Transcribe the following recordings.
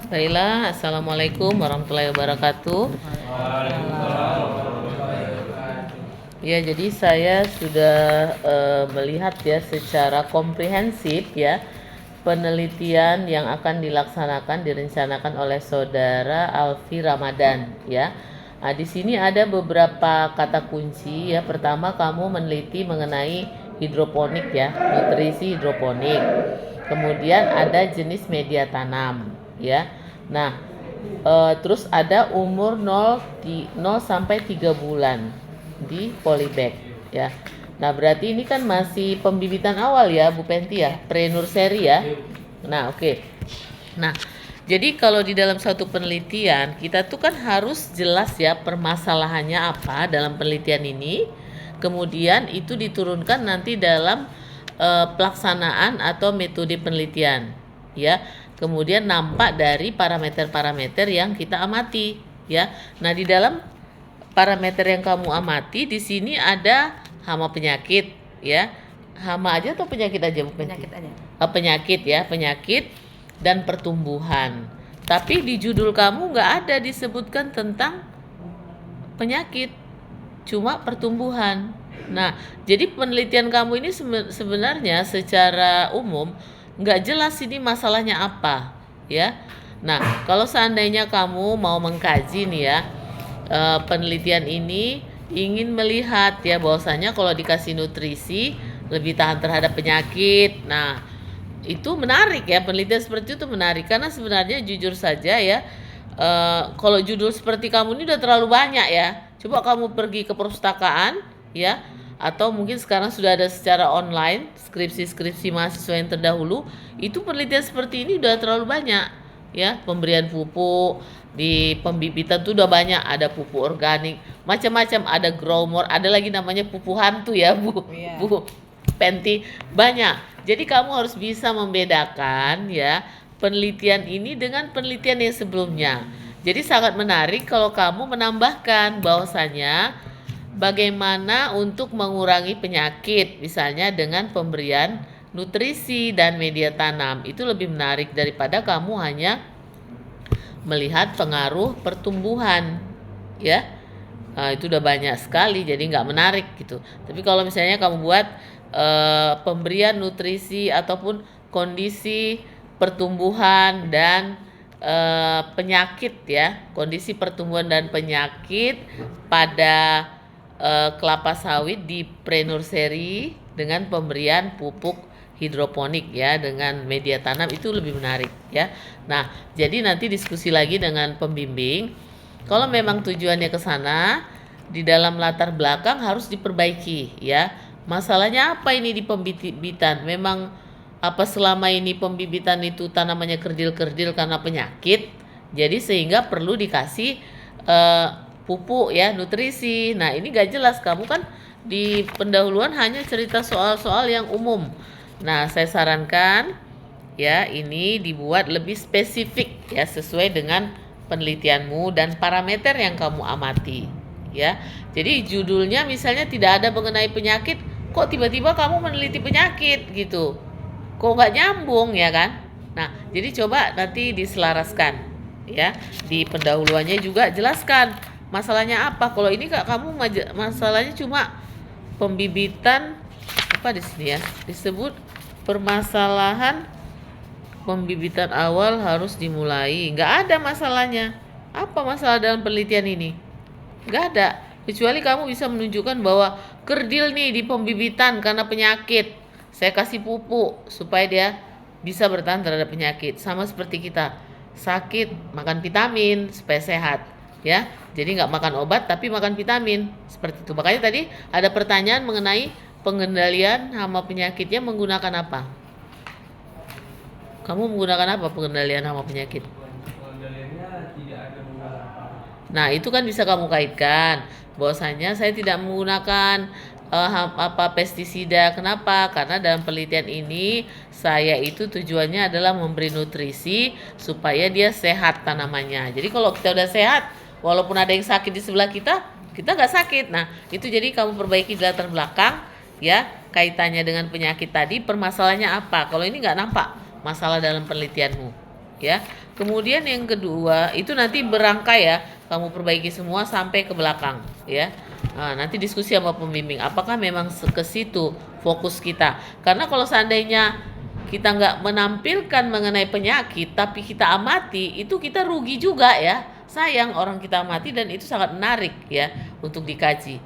Baiklah, Assalamualaikum warahmatullahi wabarakatuh. Ya, jadi saya sudah melihat ya secara komprehensif ya penelitian yang akan direncanakan oleh saudara Alfi Ramadan ya. Nah, di sini ada beberapa kata kunci ya. Pertama, kamu meneliti mengenai hidroponik ya, nutrisi hidroponik. Kemudian ada jenis media tanam ya. Nah, terus ada umur 0 sampai 3 bulan di polybag ya. Nah, berarti ini kan masih pembibitan awal ya Bu Penti ya, pre-nursery ya. Nah, oke. Nah, jadi kalau di dalam satu penelitian kita tuh kan harus jelas ya permasalahannya apa dalam penelitian ini. Kemudian itu diturunkan nanti dalam pelaksanaan atau metode penelitian ya. Kemudian nampak dari parameter-parameter yang kita amati ya. Nah, di dalam parameter yang kamu amati di sini ada hama penyakit ya. Hama aja atau penyakit aja Bu Penti? Penyakit aja. Penyakit ya, penyakit dan pertumbuhan. Tapi di judul kamu nggak ada disebutkan tentang penyakit, cuma pertumbuhan. Nah, jadi penelitian kamu ini sebenarnya secara umum nggak jelas ini masalahnya apa ya. Nah, kalau seandainya kamu mau mengkaji nih ya penelitian ini ingin melihat ya bahwasanya kalau dikasih nutrisi lebih tahan terhadap penyakit. Nah, itu menarik ya, penelitian seperti itu menarik karena sebenarnya jujur saja ya kalau judul seperti kamu ini udah terlalu banyak ya. Coba kamu pergi ke perpustakaan ya, atau mungkin sekarang sudah ada secara online skripsi-skripsi mahasiswa yang terdahulu, itu penelitian seperti ini udah terlalu banyak ya. Pemberian pupuk di pembibitan tuh udah banyak, ada pupuk organik macam-macam, ada growmore, ada lagi namanya pupuk hantu ya Bu. Iya. Bu Penti, banyak. Jadi kamu harus bisa membedakan ya penelitian ini dengan penelitian yang sebelumnya. Jadi sangat menarik kalau kamu menambahkan bahwasanya bagaimana untuk mengurangi penyakit, misalnya dengan pemberian nutrisi dan media tanam. Itu lebih menarik daripada kamu hanya melihat pengaruh pertumbuhan ya. Itu udah banyak sekali, jadi nggak menarik gitu. Tapi kalau misalnya kamu buat pemberian nutrisi ataupun kondisi pertumbuhan dan penyakit ya, kondisi pertumbuhan dan penyakit pada kelapa sawit di pre-nursery dengan pemberian pupuk hidroponik ya dengan media tanam, itu lebih menarik ya. Nah, jadi nanti diskusi lagi dengan pembimbing. Kalau memang tujuannya ke sana, di dalam latar belakang harus diperbaiki ya. Masalahnya apa ini di pembibitan? Memang apa selama ini pembibitan itu tanamannya kerdil-kerdil karena penyakit, jadi sehingga perlu dikasih pupuk ya, nutrisi. Nah, ini gak jelas. Kamu kan di pendahuluan hanya cerita soal-soal yang umum. Nah, saya sarankan ya ini dibuat lebih spesifik ya sesuai dengan penelitianmu dan parameter yang kamu amati ya. Jadi judulnya misalnya tidak ada mengenai penyakit, kok tiba-tiba kamu meneliti penyakit gitu, kok nggak nyambung ya kan. Nah, jadi coba nanti diselaraskan ya, di pendahuluannya juga jelaskan masalahnya apa. Kalau ini kak kamu masalahnya cuma pembibitan apa di sini ya, disebut permasalahan pembibitan awal harus dimulai. Nggak ada masalahnya. Apa masalah dalam penelitian ini? Nggak ada. Kecuali kamu bisa menunjukkan bahwa kerdil nih di pembibitan karena penyakit. Saya kasih pupuk supaya dia bisa bertahan terhadap penyakit. Sama seperti kita sakit, makan vitamin supaya sehat. Ya, jadi nggak makan obat tapi makan vitamin. Seperti itu. Makanya tadi ada pertanyaan mengenai pengendalian hama penyakitnya menggunakan apa? Kamu menggunakan apa pengendalian hama penyakit? Pengendaliannya tidak ada menggunakan apa. Nah, itu kan bisa kamu kaitkan bahwasanya saya tidak menggunakan pestisida. Kenapa? Karena dalam penelitian ini saya itu tujuannya adalah memberi nutrisi supaya dia sehat tanamannya. Jadi kalau kita udah sehat, walaupun ada yang sakit di sebelah kita nggak sakit. Nah, itu jadi kamu perbaiki di latar belakang ya, kaitannya dengan penyakit tadi, permasalahannya apa. Kalau ini nggak nampak masalah dalam penelitianmu ya. Kemudian yang kedua itu nanti berangkai ya, kamu perbaiki semua sampai ke belakang ya. Nah, nanti diskusi sama pembimbing apakah memang ke situ fokus kita. Karena kalau seandainya kita nggak menampilkan mengenai penyakit tapi kita amati, itu kita rugi juga ya. Sayang orang kita amati dan itu sangat menarik ya untuk dikaji.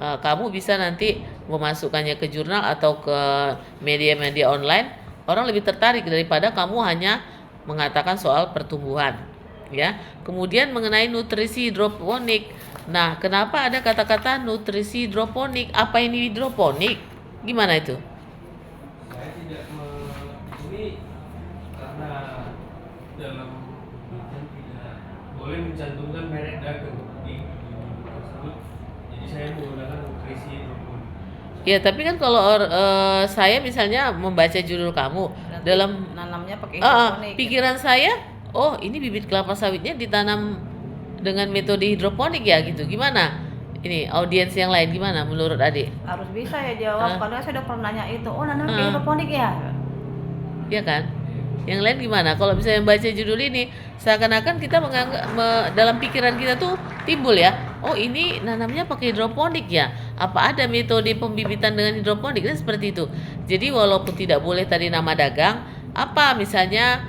Kamu bisa nanti memasukkannya ke jurnal atau ke media-media online, orang lebih tertarik daripada kamu hanya mengatakan soal pertumbuhan ya. Kemudian mengenai nutrisi hidroponik. Nah, kenapa ada kata-kata nutrisi hidroponik? Apa ini hidroponik? Gimana itu? Saya tidak ini karena dalam penelitian tidak boleh mencantumkan merek dagang di tersebut. Jadi saya menggunakan nutrisi hidroponik. Ya, tapi kan kalau saya misalnya membaca judul kamu Berarti dalam nanamnya pakai hidroponik. pikiran saya, oh ini bibit kelapa sawitnya ditanam dengan metode hidroponik ya gitu. Gimana? Ini audiens yang lain gimana menurut adik? Harus bisa ya jawab. Padahal saya udah pernah nanya itu. Oh, nanam pakai Ah. hidroponik ya? Ya kan? Yang lain gimana? Kalau misalnya baca judul ini, seakan-akan kita menganggap dalam pikiran kita tuh timbul ya. Oh ini nanamnya pakai hidroponik ya. Apa ada metode pembibitan dengan hidroponik? Kan seperti itu. Jadi walaupun tidak boleh tadi nama dagang, apa misalnya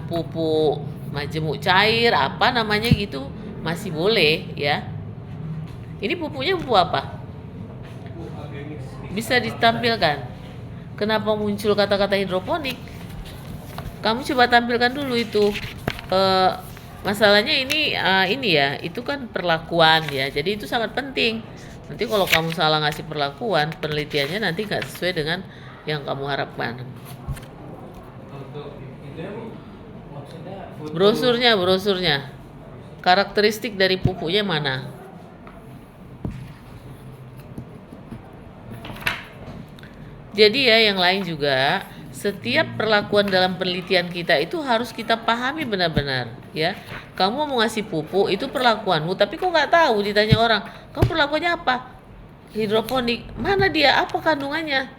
pupuk majemuk cair, apa namanya gitu masih boleh ya. Ini pupuknya pupuk apa? Pupuk organik Bisa ditampilkan. Kenapa muncul kata-kata hidroponik? Kamu coba tampilkan dulu itu. Masalahnya ini ya, itu kan perlakuan ya. Jadi itu sangat penting. Nanti kalau kamu salah ngasih perlakuan, penelitiannya nanti nggak sesuai dengan yang kamu harapkan. untuk itu maksudnya foto. Brosurnya. Karakteristik dari pupuknya mana? Jadi ya yang lain juga, setiap perlakuan dalam penelitian kita itu harus kita pahami benar-benar ya. Kamu mau ngasih pupuk itu perlakuanmu, tapi kok nggak tahu, ditanya orang, kamu perlakuannya apa? Hidroponik, mana dia, apa kandungannya?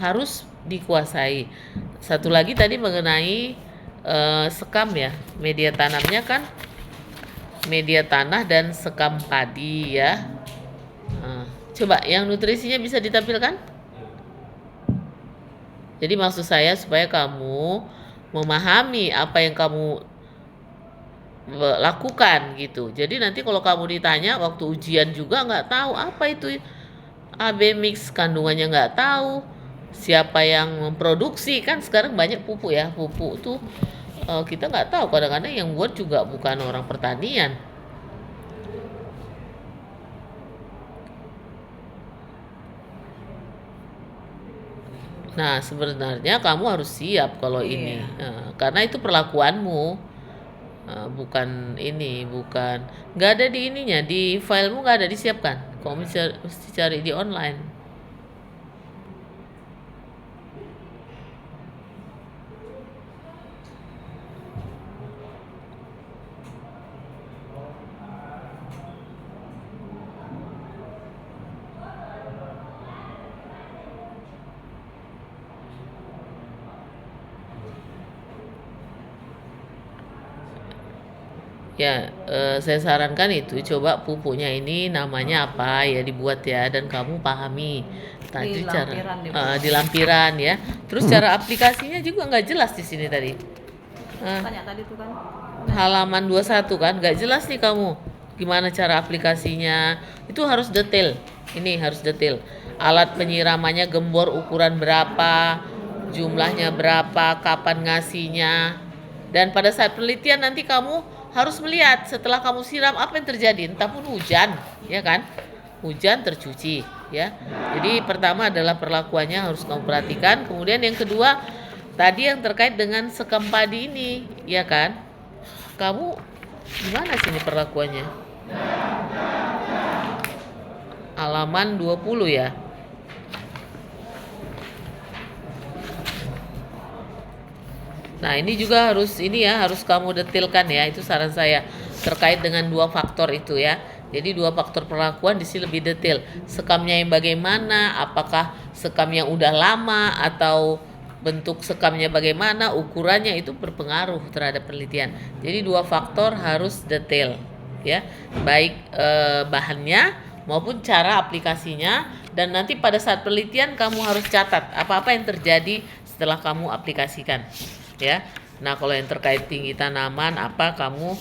Harus dikuasai. Satu lagi tadi mengenai sekam ya, media tanamnya kan media tanah dan sekam padi ya. Coba yang nutrisinya bisa ditampilkan? Jadi maksud saya supaya kamu memahami apa yang kamu lakukan gitu. Jadi nanti kalau kamu ditanya waktu ujian juga nggak tahu apa itu AB mix, kandungannya nggak tahu, siapa yang memproduksi, kan sekarang banyak pupuk ya. Pupuk tuh kita nggak tahu, kadang-kadang yang buat juga bukan orang pertanian. Nah, sebenarnya kamu harus siap kalau Iya. ini, karena itu perlakuanmu, bukan nggak ada di ininya, di filemu nggak ada disiapkan. Kamu mesti cari di online. Ya, saya sarankan itu coba pupuknya ini namanya apa ya dibuat ya, dan kamu pahami tadi Di cara lampiran dibuat. di lampiran ya. Terus cara aplikasinya juga nggak jelas di sini tadi. Tanya tadi tuh kan. Halaman 21 kan nggak jelas nih kamu gimana cara aplikasinya, itu harus detail. Ini harus detail, alat penyiramannya gembor ukuran berapa, jumlahnya berapa, kapan ngasihnya, dan pada saat penelitian nanti kamu harus melihat setelah kamu siram apa yang terjadi, entah pun hujan ya kan, hujan tercuci ya. Jadi pertama adalah perlakuannya harus kamu perhatikan. Kemudian yang kedua tadi yang terkait dengan sekam padi ini ya kan, kamu gimana sini perlakuannya? Halaman 20 ya. Nah, ini juga harus kamu detailkan ya, itu saran saya terkait dengan dua faktor itu ya. Jadi dua faktor perlakuan di sini lebih detail. Sekamnya yang bagaimana? Apakah sekam yang udah lama atau bentuk sekamnya bagaimana, ukurannya itu berpengaruh terhadap penelitian. Jadi 2 faktor harus detail ya, baik bahannya maupun cara aplikasinya, dan nanti pada saat penelitian kamu harus catat apa-apa yang terjadi setelah kamu aplikasikan ya. Nah, kalau yang terkait tinggi tanaman apa kamu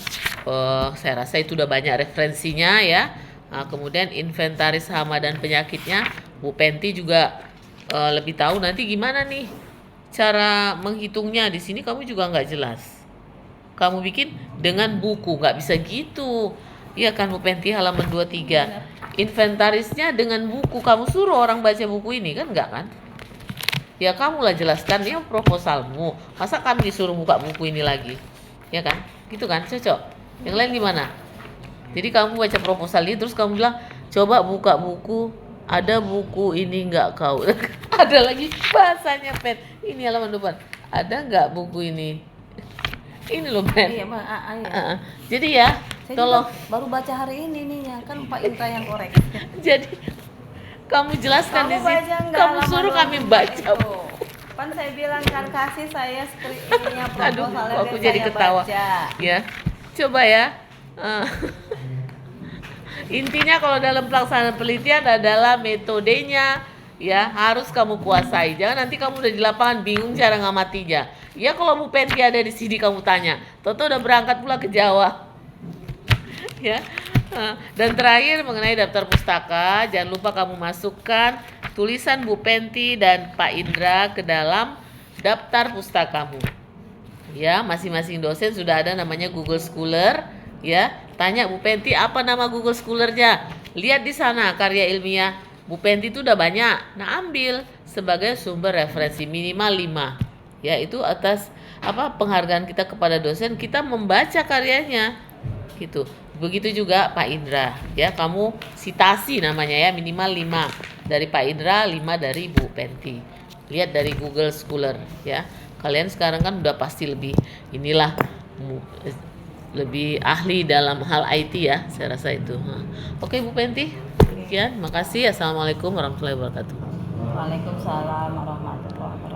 saya rasa itu udah banyak referensinya ya. Nah, kemudian inventaris hama dan penyakitnya Bu Penti juga lebih tahu. Nanti gimana nih cara menghitungnya, di sini kamu juga nggak jelas. Kamu bikin dengan buku, nggak bisa gitu. Iya kan Bu Penti, halaman 23. Inventarisnya dengan buku, kamu suruh orang baca buku ini kan enggak kan? Ya kamulah jelaskan, ini proposalmu. Masa kami disuruh buka buku ini lagi? Ya kan? Gitu kan? Cocok. Yang lain gimana? Jadi kamu baca proposal ini terus kamu bilang, coba buka buku, ada buku ini enggak kau? Ada lagi bahasanya Pen. Ini halaman depan. Ada enggak buku ini? Ini loh Pen. Iya, Bang. Iya. Jadi ya, Saya tolong. juga baru baca hari ini nih, ya kan Pak Indra yang korek. Jadi kamu jelaskan di sini. baca nggak Kamu halaman suruh 24 kami baca. itu? Kan saya bilang kan kasih saya ininya Aduh, proposalnya aku dan jadi saya ketawa. baca. Ya, coba ya. Eh, Intinya kalau dalam pelaksanaan penelitian adalah metodenya ya harus kamu kuasai. Jangan nanti kamu udah di lapangan bingung cara ngamatinya. Ya kalau Bu Penti ada di sini kamu tanya. Toto udah berangkat pula ke Jawa. Ya. Dan terakhir mengenai daftar pustaka, jangan lupa kamu masukkan tulisan Bu Penti dan Pak Indra ke dalam daftar pustakamu. Ya, masing-masing dosen sudah ada namanya Google Scholar, ya. Tanya Bu Penti apa nama Google Scholar-nya. Lihat di sana karya ilmiah Bu Penti itu udah banyak. Nah, ambil sebagai sumber referensi minimal 5. Ya, itu atas penghargaan kita kepada dosen, kita membaca karyanya. Gitu. Begitu juga Pak Indra, ya kamu sitasi namanya ya minimal 5 dari Pak Indra, 5 dari Bu Penti. Lihat dari Google Scholar ya. Kalian sekarang kan udah pasti lebih lebih ahli dalam hal IT ya, saya rasa itu. Oke Bu Penti, sekian, makasih. Assalamualaikum warahmatullahi wabarakatuh. Waalaikumsalam warahmatullahi wabarakatuh.